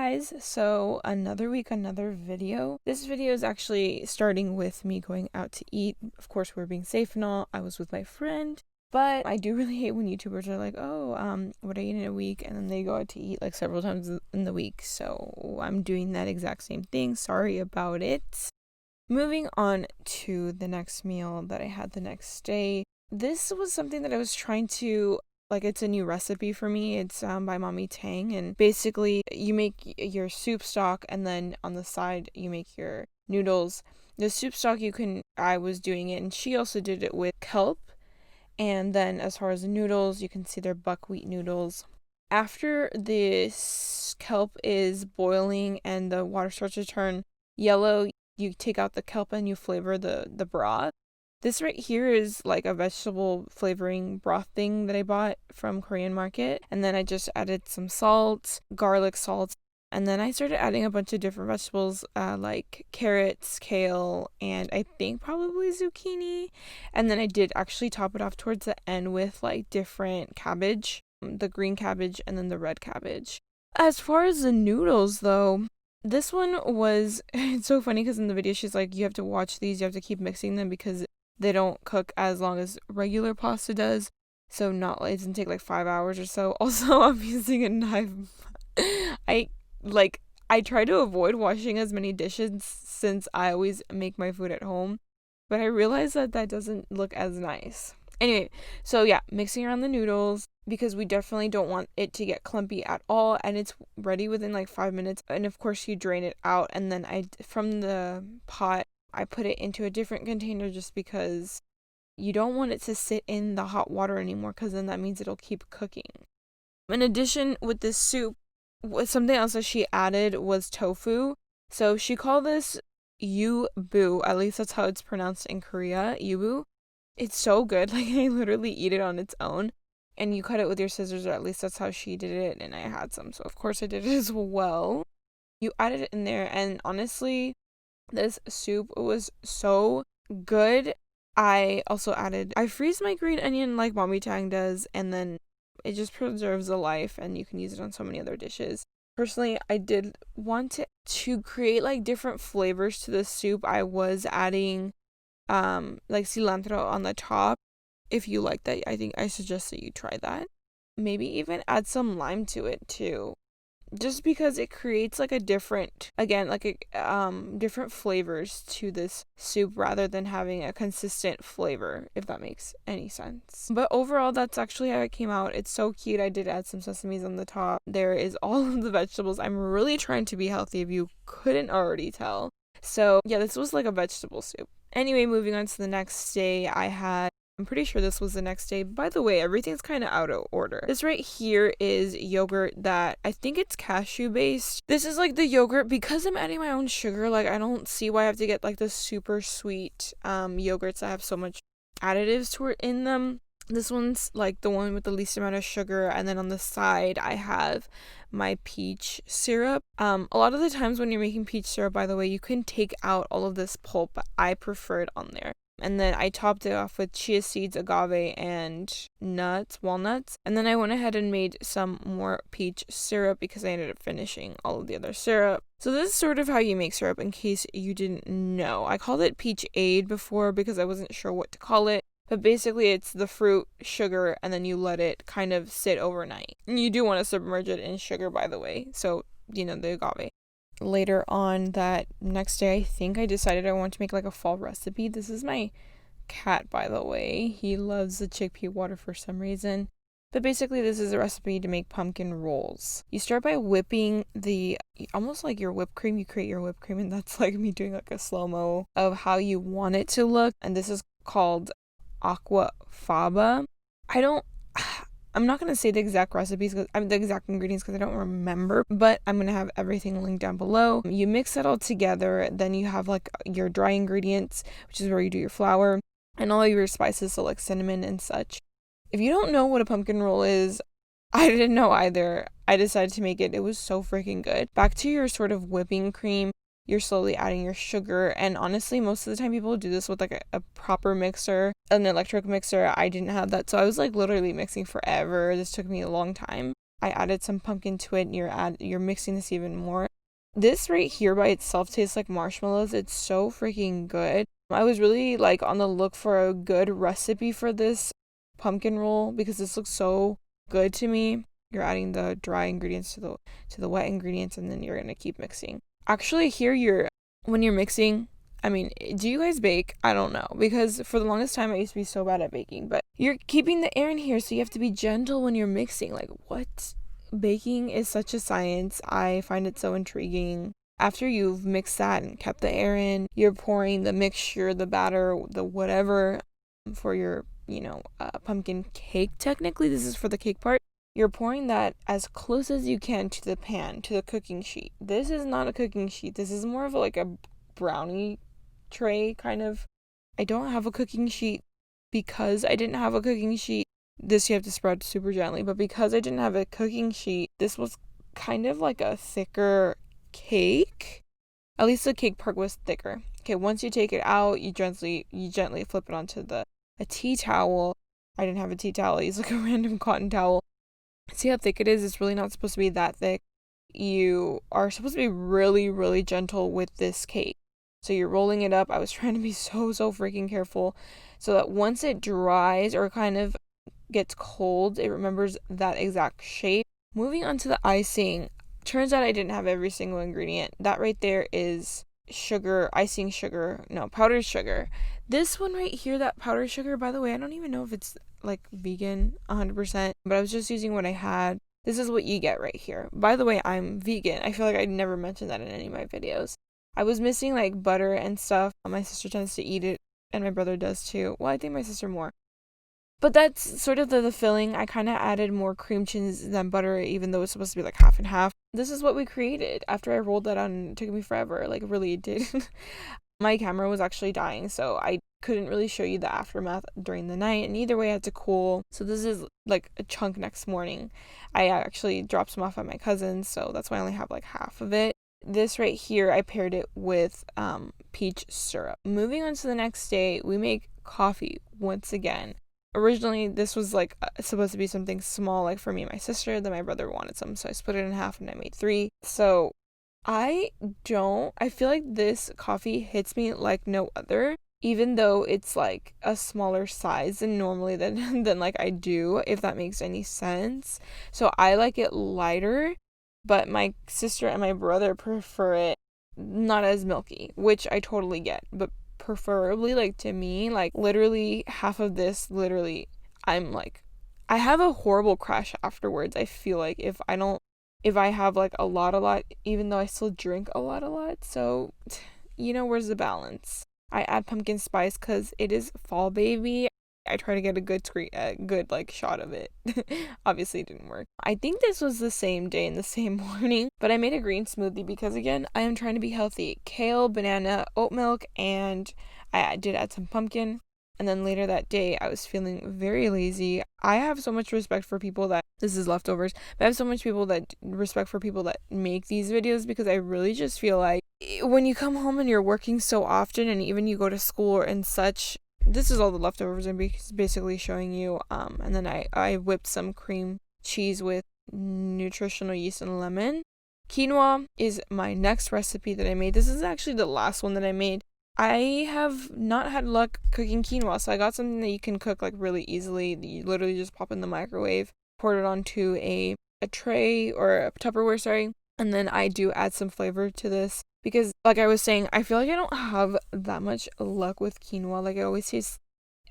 guys, so another week, another video. This video is actually starting with me going out to eat. Of course, we're being safe and all. I was with my friend, but I do really hate when YouTubers are like, oh, what I eat in a week, and then they go out to eat like several times in the week. So I'm doing that exact same thing. Sorry about it. Moving on to the next meal that I had the next day. This was something that I was trying to it's a new recipe for me. It's by Mommy Tang, and basically you make your soup stock and then on the side you make your noodles. The soup stock I was doing it, and she also did it with kelp. And then as far as the noodles, you can see they're buckwheat noodles. After this kelp is boiling and the water starts to turn yellow, you take out the kelp and you flavor the broth. This right here is like a vegetable flavoring broth thing that I bought from Korean market. And then I just added some salt, garlic salt. And then I started adding a bunch of different vegetables like carrots, kale, and I think probably zucchini. And then I did actually top it off towards the end with like different cabbage, the green cabbage and then the red cabbage. As far as the noodles though, this one was, it's so funny because in the video she's like, you have to watch these, you have to keep mixing them because they don't cook as long as regular pasta does. So it doesn't take like 5 hours or so. Also, I'm using a knife. I try to avoid washing as many dishes since I always make my food at home. But I realize that doesn't look as nice. Anyway, so yeah, mixing around the noodles because we definitely don't want it to get clumpy at all. And it's ready within like 5 minutes. And of course you drain it out. And then from the pot, I put it into a different container just because you don't want it to sit in the hot water anymore because then that means it'll keep cooking. In addition, with this soup, something else that she added was tofu. So she called this yubu, at least that's how it's pronounced in Korea, yubu. It's so good, like I literally eat it on its own. And you cut it with your scissors, or at least that's how she did it, and I had some, so of course I did it as well. You added it in there, and honestly, this soup was so good. I freeze my green onion like Mommy Tang does, and then it just preserves a life, and you can use it on so many other dishes. Personally, I did want to create like different flavors to the soup. I was adding like cilantro on the top. If you like that, I suggest that you try that. Maybe even add some lime to it too. Just because it creates like a different flavors to this soup rather than having a consistent flavor, if that makes any sense. But overall, that's actually how it came out. It's so cute. I did add some sesames on the top. There is all of the vegetables. I'm really trying to be healthy if you couldn't already tell. So yeah, this was like a vegetable soup. Anyway, moving on to the next day, I'm pretty sure this was the next day. By the way, everything's kind of out of order. This right here is yogurt that I think it's cashew based. This is like the yogurt, because I'm adding my own sugar, like I don't see why I have to get like the super sweet yogurts that have so much additives in them. This one's like the one with the least amount of sugar, and then on the side I have my peach syrup. A lot of the times when you're making peach syrup, by the way, you can take out all of this pulp, but I prefer it on there. And then I topped it off with chia seeds, agave, and walnuts. And then I went ahead and made some more peach syrup because I ended up finishing all of the other syrup. So this is sort of how you make syrup, in case you didn't know. I called it peach aid before because I wasn't sure what to call it. But basically it's the fruit, sugar, and then you let it kind of sit overnight. And you do want to submerge it in sugar, by the way. So, the agave. Later on that next day, I think I decided I want to make like a fall recipe. This is my cat, by the way. He loves the chickpea water for some reason. But basically this is a recipe to make pumpkin rolls. You start by whipping almost like your whipped cream. You create your whipped cream, and that's like me doing like a slow-mo of how you want it to look. And this is called aqua faba. I'm not going to say the exact recipes, the exact ingredients, because I don't remember, but I'm going to have everything linked down below. You mix it all together, then you have like your dry ingredients, which is where you do your flour, and all your spices, so like cinnamon and such. If you don't know what a pumpkin roll is, I didn't know either. I decided to make it. It was so freaking good. Back to your sort of whipping cream. You're slowly adding your sugar, and honestly most of the time people do this with like a proper mixer, an electric mixer. I didn't have that, so I was like literally mixing forever. This took me a long time. I added some pumpkin to it, and you're mixing this even more. This right here by itself tastes like marshmallows. It's so freaking good. I was really like on the look for a good recipe for this pumpkin roll because this looks so good to me. You're adding the dry ingredients to the wet ingredients, and then you're gonna keep mixing. Actually, here when you're mixing, I mean, do you guys bake? I don't know, because for the longest time I used to be so bad at baking, but you're keeping the air in here, so you have to be gentle when you're mixing. Like, what? Baking is such a science. I find it so intriguing. After you've mixed that and kept the air in, you're pouring the mixture, the batter, the whatever for your, pumpkin cake. Technically, this is for the cake part. You're pouring that as close as you can to the pan, to the cooking sheet. This is not a cooking sheet. This is more of like a brownie tray kind of. I don't have a cooking sheet because I didn't have a cooking sheet. This you have to spread super gently, but because I didn't have a cooking sheet, this was kind of like a thicker cake. At least the cake part was thicker. Okay, once you take it out, you gently flip it onto a tea towel. I didn't have a tea towel. I used like a random cotton towel. See how thick it is? It's really not supposed to be that thick. You are supposed to be really, really gentle with this cake. So you're rolling it up. I was trying to be so freaking careful so that once it dries or kind of gets cold, it remembers that exact shape. Moving on to the icing. Turns out I didn't have every single ingredient. That right there is sugar, powdered sugar. This one right here, that powdered sugar, by the way, I don't even know if it's like vegan 100%, but I was just using what I had. This is what you get right here. By the way, I'm vegan. I feel like I never mentioned that in any of my videos. I was missing like butter and stuff. My sister tends to eat it, and my brother does too. Well, I think my sister more. But that's sort of the filling. I kind of added more cream cheese than butter, even though it's supposed to be like half and half. This is what we created. After I rolled that on, it took me forever. Like, really, it did. My camera was actually dying, so I couldn't really show you the aftermath during the night, and either way I had to cool. So this is like a chunk next morning. I actually dropped some off at my cousin's, so that's why I only have like half of it. This right here, I paired it with peach syrup. Moving on to the next day, we make coffee once again. Originally, this was like supposed to be something small, like for me and my sister. Then my brother wanted some, so I split it in half and I made 3. So I feel like this coffee hits me like no other, even though it's like a smaller size than normally than like I do, if that makes any sense. So I like it lighter, but my sister and my brother prefer it not as milky, which I totally get, but preferably, like, to me, like, literally half of this, I'm like, I have a horrible crash afterwards. I feel like if I have like a lot, even though I still drink a lot, so where's the balance? I add pumpkin spice because it is fall, baby. I try to get a good like shot of it. Obviously it didn't work. I think this was the same day and the same morning, but I made a green smoothie because again, I am trying to be healthy. Kale, banana, oat milk, and I did add some pumpkin. And then later that day, I was feeling very lazy. I have so much respect for people that, this is leftovers, but I have so much respect for people that make these videos because I really just feel like when you come home and you're working so often and even you go to school and such, this is all the leftovers I'm basically showing you. And then I whipped some cream cheese with nutritional yeast and lemon. Quinoa is my next recipe that I made. This is actually the last one that I made. I have not had luck cooking quinoa, so I got something that you can cook like really easily. You literally just pop in the microwave, pour it onto a tray or a Tupperware, sorry. And then I do add some flavor to this because, like I was saying, I feel like I don't have that much luck with quinoa. Like, it always tastes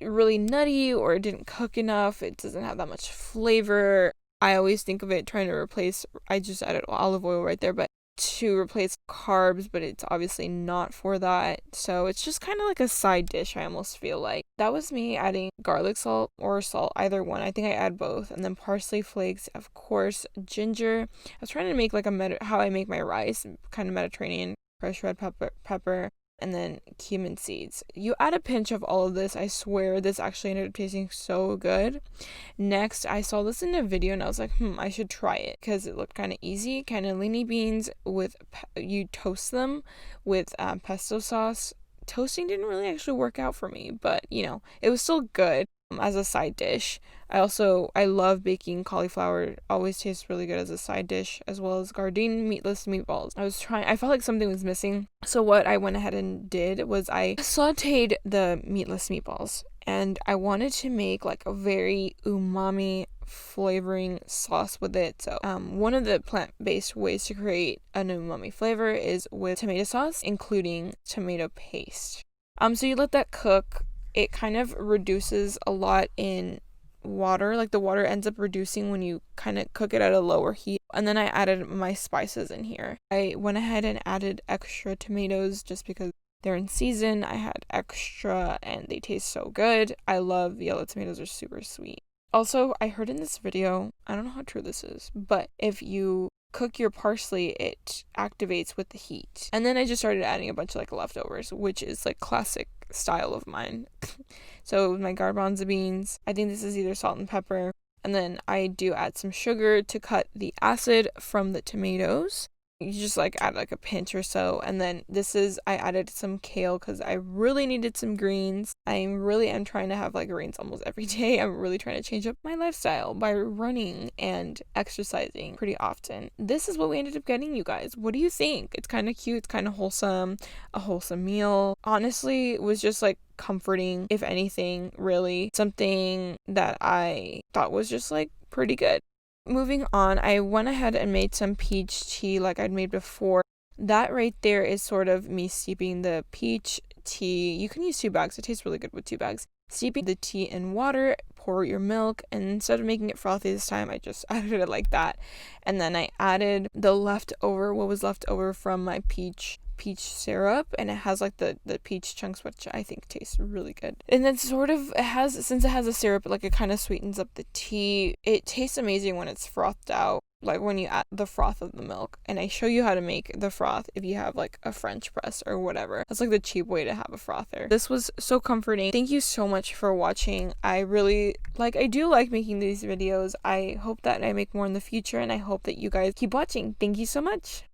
really nutty or it didn't cook enough. It doesn't have that much flavor. I always think of it trying to replace, I just added olive oil right there, but to replace carbs, but it's obviously not for that. So it's just kind of like a side dish, I almost feel like. That was me adding garlic salt or salt, either one. I think I add both. And then parsley flakes, of course, ginger. I was trying to make like how I make my rice, kind of Mediterranean, fresh red pepper, and then cumin seeds. You add a pinch of all of this. I swear this actually ended up tasting so good. Next, I saw this in a video and I was like, I should try it because it looked kind of easy. Cannellini beans you toast them with pesto sauce. Toasting didn't really actually work out for me, but it was still good. as a side dish. I love baking cauliflower. It always tastes really good as a side dish, as well as gardein meatless meatballs. I felt like something was missing. So what I went ahead and did was I sauteed the meatless meatballs, and I wanted to make like a very umami flavoring sauce with it. So one of the plant-based ways to create an umami flavor is with tomato sauce, including tomato paste. So you let that cook. It kind of reduces a lot in water. Like the water ends up reducing when you kind of cook it at a lower heat. And then I added my spices in here. I went ahead and added extra tomatoes just because they're in season. I had extra and they taste so good. I love yellow tomatoes, are super sweet. Also, I heard in this video, I don't know how true this is, but if you cook your parsley, it activates with the heat. And then I just started adding a bunch of like leftovers, which is like classic style of mine. So my garbanzo beans, I think this is either salt and pepper, and then I do add some sugar to cut the acid from the tomatoes. You just like add like a pinch or so, and then I added some kale because I really needed some greens. I am trying to have like greens almost every day. I'm really trying to change up my lifestyle by running and exercising pretty often. This is what we ended up getting, you guys. What do you think? It's kind of cute. It's kind of wholesome. A wholesome meal. Honestly, it was just like comforting, if anything, really. Something that I thought was just like pretty good. Moving on, I went ahead and made some peach tea like I'd made before. That right there is sort of me steeping the peach tea. You can use 2 bags. It tastes really good with 2 bags. Steeping the tea in water, pour your milk, and instead of making it frothy this time, I just added it like that. And then I added what was left over from my peach syrup, and it has like the peach chunks, which I think tastes really good. And then since it has a syrup, like it kind of sweetens up the tea. It tastes amazing when it's frothed out, like when you add the froth of the milk. And I show you how to make the froth if you have like a French press or whatever. That's like the cheap way to have a frother. This was so comforting. Thank you so much for watching. I do like making these videos. I hope that I make more in the future, and I hope that you guys keep watching. Thank you so much.